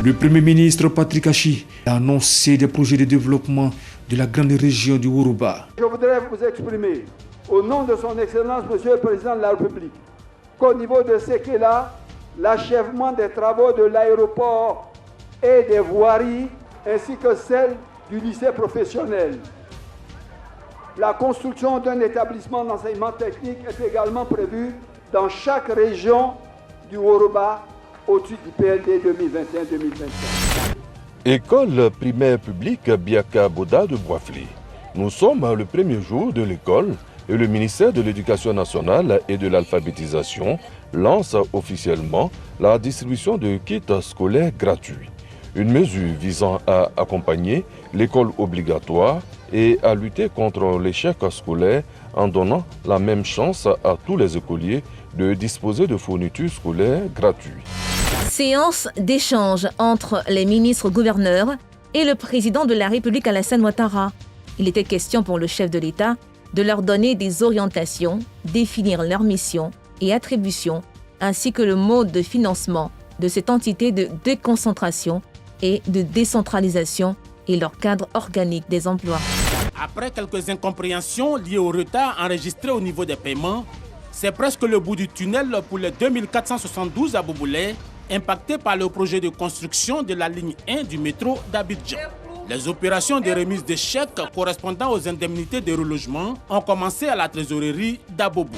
Le Premier ministre Patrick Achi a annoncé des projets de développement de la grande région du Yoruba. Je voudrais vous exprimer, au nom de son Excellence, Monsieur le Président de la République, qu'au niveau de Sekela, l'achèvement des travaux de l'aéroport et des voiries, ainsi que celle du lycée professionnel. La construction d'un établissement d'enseignement technique est également prévue dans chaque région du Yoruba au titre du PLD 2021-2025. École primaire publique Biaka Boda de Boisflé. Nous sommes le premier jour de l'école et le ministère de l'Éducation nationale et de l'alphabétisation lance officiellement la distribution de kits scolaires gratuits. Une mesure visant à accompagner l'école obligatoire et à lutter contre l'échec scolaire en donnant la même chance à tous les écoliers de disposer de fournitures scolaires gratuites. Séance d'échange entre les ministres gouverneurs et le président de la République Alassane Ouattara. Il était question pour le chef de l'État de leur donner des orientations, définir leur mission et attributions, ainsi que le mode de financement de cette entité de déconcentration et de décentralisation et leur cadre organique des emplois. Après quelques incompréhensions liées au retard enregistré au niveau des paiements, c'est presque le bout du tunnel pour les 2472 à Bouboulay, impactés par le projet de construction de la ligne 1 du métro d'Abidjan. Les opérations de remise de chèques correspondant aux indemnités de relogement ont commencé à la trésorerie d'Abobo.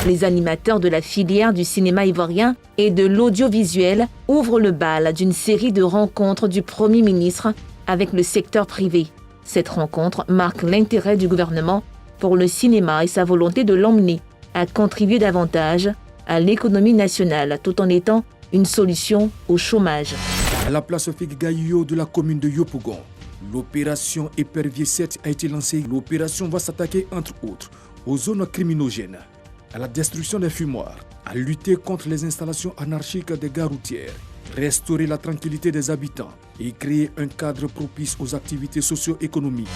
Les animateurs de la filière du cinéma ivoirien et de l'audiovisuel ouvrent le bal d'une série de rencontres du Premier ministre avec le secteur privé. Cette rencontre marque l'intérêt du gouvernement pour le cinéma et sa volonté de l'emmener à contribuer davantage à l'économie nationale tout en étant une solution au chômage. À la place Figuigayo de la commune de Yopougon, l'opération Épervier 7 a été lancée. L'opération va s'attaquer entre autres aux zones criminogènes, à la destruction des fumoirs, à lutter contre les installations anarchiques des gares routières, restaurer la tranquillité des habitants et créer un cadre propice aux activités socio-économiques.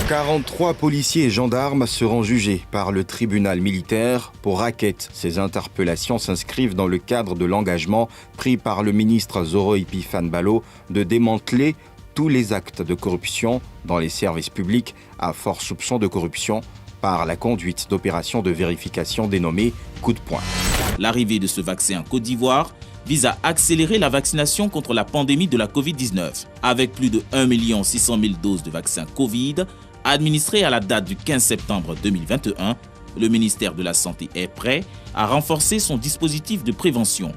43 policiers et gendarmes seront jugés par le tribunal militaire pour racket. Ces interpellations s'inscrivent dans le cadre de l'engagement pris par le ministre Zoro Ipifane Balo de démanteler tous les actes de corruption dans les services publics à fort soupçon de corruption par la conduite d'opérations de vérification dénommées coup de poing. L'arrivée de ce vaccin en Côte d'Ivoire vise à accélérer la vaccination contre la pandémie de la Covid-19. Avec plus de 1 600 000 doses de vaccins Covid administrées à la date du 15 septembre 2021, le ministère de la Santé est prêt à renforcer son dispositif de prévention.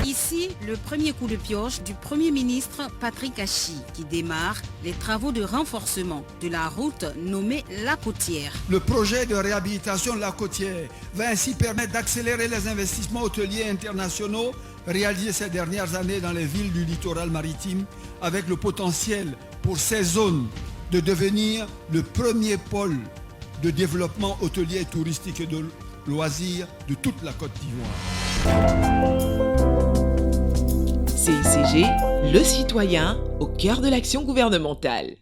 Ici, le premier coup de pioche du Premier ministre Patrick Achi qui démarre les travaux de renforcement de la route nommée La Côtière. Le projet de réhabilitation de La Côtière va ainsi permettre d'accélérer les investissements hôteliers internationaux réalisés ces dernières années dans les villes du littoral maritime avec le potentiel pour ces zones de devenir le premier pôle de développement hôtelier, touristique et de loisirs de toute la Côte d'Ivoire. CICG, le citoyen au cœur de l'action gouvernementale.